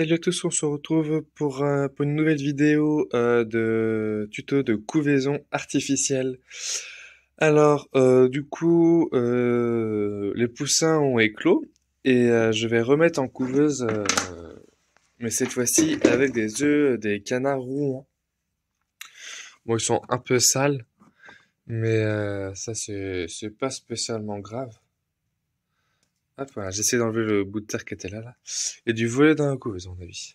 Salut à tous, on se retrouve pour une nouvelle vidéo de tuto de couvaison artificielle. Alors, les poussins ont éclos et je vais remettre en couveuse, mais cette fois-ci avec des œufs des canards roux. Bon, ils sont un peu sales, mais ça c'est pas spécialement grave. Hop, voilà, j'essaie d'enlever le bout de terre qui était là. Il y a du volet dans la couveuse, à mon avis.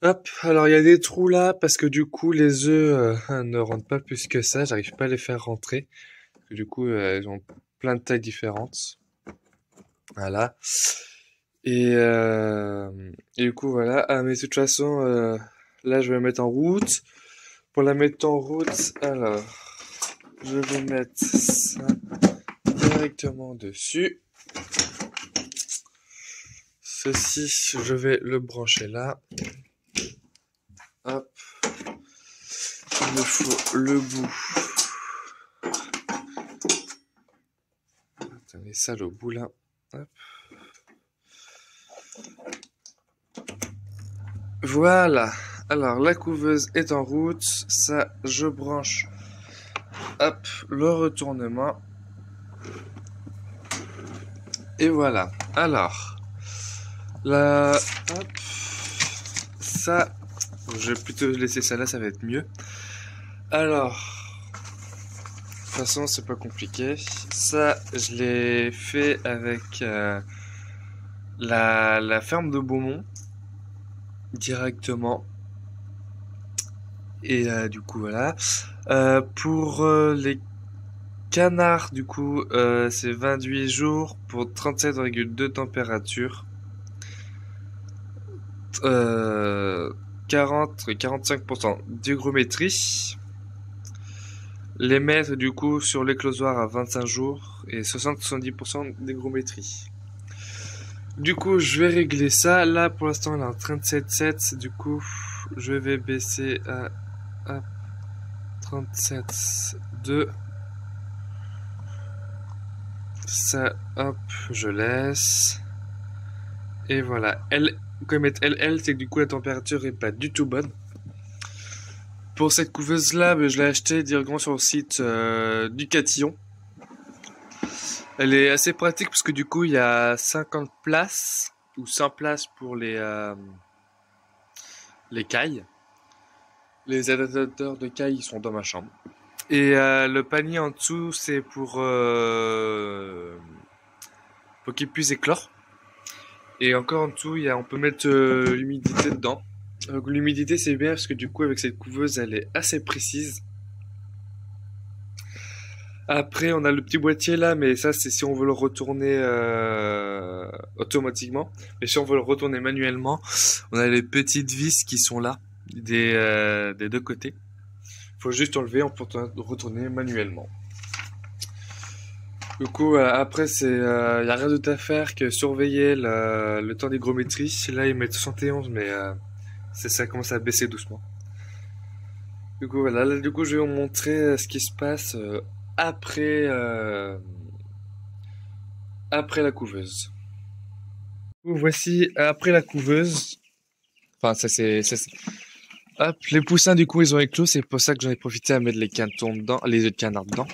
Hop, alors il y a des trous là parce que du coup les œufs ne rentrent pas plus que ça, j'arrive pas à les faire rentrer. Parce que du coup ils ont plein de tailles différentes. Voilà. Et du coup voilà. Ah mais de toute façon là je vais la mettre en route. Pour la mettre en route, alors je vais mettre ça directement dessus. Ceci, je vais le brancher là. Hop. Il me faut le bout. Attendez, ça le bout là. Hop. Voilà. Alors la couveuse est en route. Ça, je branche. Hop, le retournement. Et voilà. Alors, la, hop, ça, je vais plutôt laisser ça là, ça va être mieux. Alors, de toute façon, c'est pas compliqué. Ça, je l'ai fait avec la ferme de Beaumont directement. Et du coup, voilà. Pour les canards, du coup, c'est 28 jours pour 37,2 température. 40 et 45% d'hygrométrie. Les mettre du coup sur l'éclosoir à 25 jours et 60-70% d'hygrométrie. Du coup, je vais régler ça. Là, pour l'instant, elle est en 37,7. Du coup, je vais baisser à 37,2. Ça, hop, je laisse. Et voilà. Elle, comme est LL, c'est que du coup, la température est pas du tout bonne. Pour cette couveuse-là, je l'ai achetée directement sur le site du Catillon. Elle est assez pratique parce que du coup, il y a 50 places ou 100 places pour les cailles. Les adaptateurs de cailles ils sont dans ma chambre. Et le panier en dessous, c'est pour qu'il puisse éclore. Et encore en dessous, on peut mettre l'humidité dedans. L'humidité, c'est bien parce que du coup, avec cette couveuse, elle est assez précise. Après, on a le petit boîtier là, mais ça, c'est si on veut le retourner automatiquement. Mais si on veut le retourner manuellement, on a les petites vis qui sont là, des deux côtés. Faut juste enlever, on peut retourner manuellement. Du coup, après, y a rien d'autre à faire que surveiller le temps d'hygrométrie. Là, il met 71, mais ça commence à baisser doucement. Du coup, voilà. Là, du coup, je vais vous montrer ce qui se passe après, euh, après la couveuse. Voici après la couveuse. Enfin, hop, les poussins, du coup, ils ont éclos. C'est pour ça que j'en ai profité à mettre les canetons dedans, les œufs de canard dedans.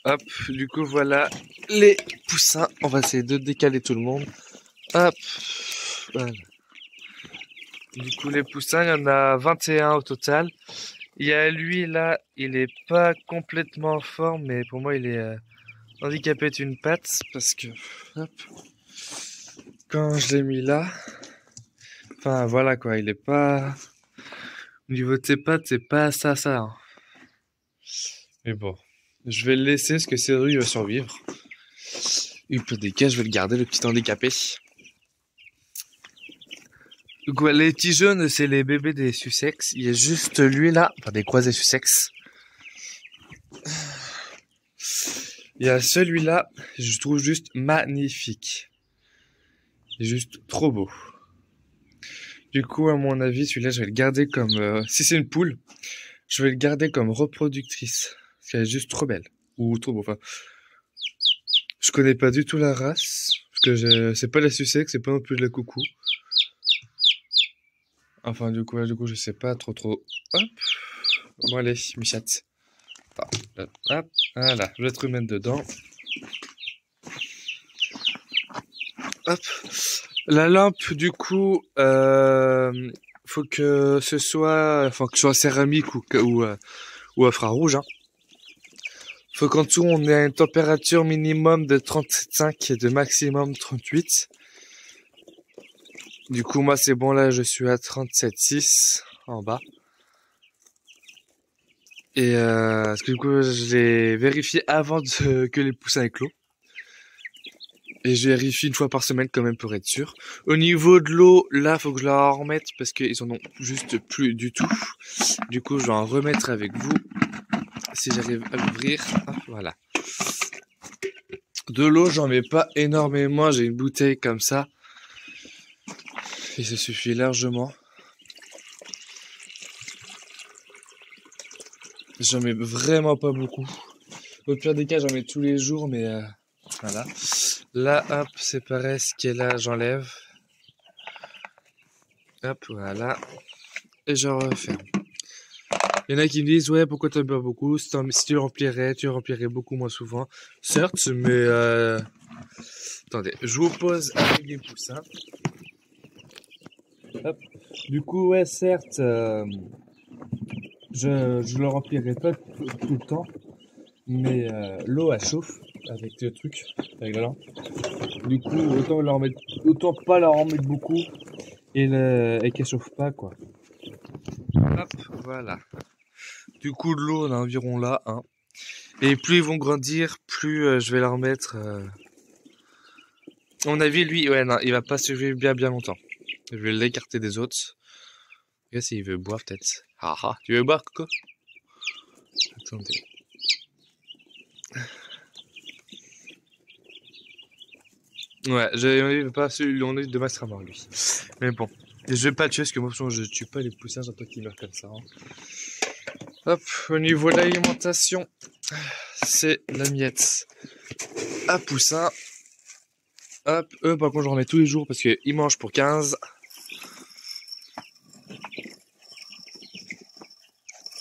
Hop, du coup, voilà les poussins. On va essayer de décaler tout le monde. Hop, voilà. Du coup, les poussins, il y en a 21 au total. Il y a lui, là, il est pas complètement en forme, mais pour moi, il est handicapé d'une patte, parce que, hop, quand je l'ai mis là, enfin, voilà, quoi, il est pas, au niveau de ses pattes, c'est pas ça, hein. Mais bon, je vais le laisser, parce que Cédric il va survivre. Il peut des cas, je vais le garder, le petit handicapé. Donc voilà, les petits jaunes, c'est les bébés des Sussex. Il y a juste lui là, enfin des croisés Sussex. Il y a celui-là, je trouve juste magnifique. Il est juste trop beau. Du coup, à mon avis, celui-là, je vais le garder comme... si c'est une poule, je vais le garder comme reproductrice. Parce qu'elle est juste trop belle. Ou trop beau. Enfin, je connais pas du tout la race. Parce que c'est pas la sucette, c'est pas non plus de la coucou. Enfin, du coup, je sais pas trop. Hop. Bon, allez, Michette. Hop, voilà, je vais te remettre dedans. Hop. La lampe, du coup, faut que ce soit céramique ou infrarouge, hein. Faut qu'en dessous, on ait une température minimum de 37,5 et de maximum 38. Du coup, moi, c'est bon, là, je suis à 37,6 en bas. Et parce que du coup, j'ai vérifié avant que les poussins éclosent. Et je vérifie une fois par semaine quand même pour être sûr. Au niveau de l'eau, là, faut que je leur en remette parce qu'ils en ont juste plus du tout. Du coup, je vais en remettre avec vous. Si j'arrive à l'ouvrir, voilà. De l'eau, j'en mets pas énormément. J'ai une bouteille comme ça. Et ça suffit largement. J'en mets vraiment pas beaucoup. Au pire des cas, j'en mets tous les jours, mais voilà. Là, hop, c'est pareil, ce qui est là, j'enlève. Hop, voilà. Et je referme. Il y en a qui me disent, ouais, pourquoi tu en bois beaucoup? Si tu remplirais beaucoup moins souvent. Certes, mais attendez, je vous pose avec les poussins. Hop. Du coup, ouais, certes, je le remplirai pas tout le temps, mais l'eau elle chauffe avec le truc, avec la lampe. Du coup, autant pas leur en mettre beaucoup et qu'elle chauffe pas, quoi. Hop, voilà. Du coup, de l'eau, on a environ là, hein. Et plus ils vont grandir, plus je vais leur mettre. À mon avis, lui, ouais, non, il va pas survivre bien longtemps. Je vais l'écarter des autres. Regarde s'il veut boire, peut-être. Ah ah, tu veux boire, Coco? Attendez. Ouais, on pas celui, on est de max à mort, lui. Mais bon, je vais pas le tuer parce que moi, je tue pas les poussins, j'entends qu'ils meurent comme ça, hein. Hop, au niveau de l'alimentation, c'est la miette à poussin. Hop, eux, par contre, j'en remets tous les jours parce qu'ils mangent pour 15.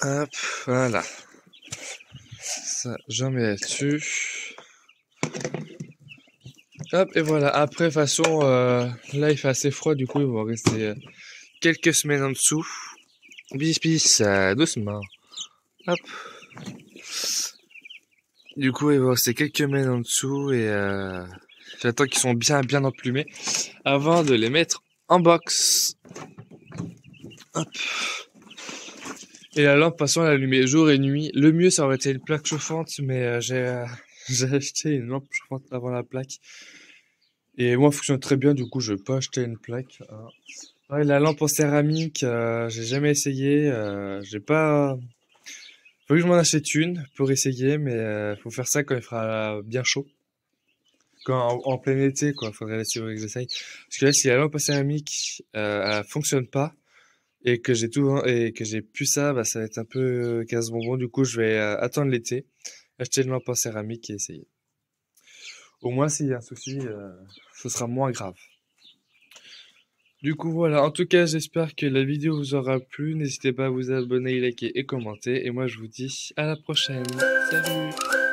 Hop, voilà. Ça, j'en mets là-dessus. Hop, et voilà. Après, de toute façon, là, il fait assez froid, du coup, ils vont rester quelques semaines en dessous. Bis, doucement. Hop. Du coup, il va rester quelques semaines en dessous et j'attends qu'ils sont bien emplumés avant de les mettre en box. Hop. Et la lampe, passant, elle allumait jour et nuit. Le mieux, ça aurait été une plaque chauffante, mais j'ai acheté une lampe chauffante avant la plaque. Et moi, elle fonctionne très bien, du coup, je vais pas acheter une plaque, hein. Ouais, la lampe en céramique, j'ai jamais essayé. J'ai pas. Faut que je m'en achète une pour essayer, mais faut faire ça quand il fera bien chaud. En plein été, quoi. Faudrait l'assurer que j'essaye. Parce que là, si la lampe en céramique, elle fonctionne pas et que j'ai plus ça, bah ça va être un peu casse-bonbon. Du coup, je vais attendre l'été, acheter une lampe en céramique et essayer. Au moins, s'il y a un souci, ce sera moins grave. Du coup, voilà. En tout cas, j'espère que la vidéo vous aura plu. N'hésitez pas à vous abonner, liker et commenter. Et moi, je vous dis à la prochaine. Salut!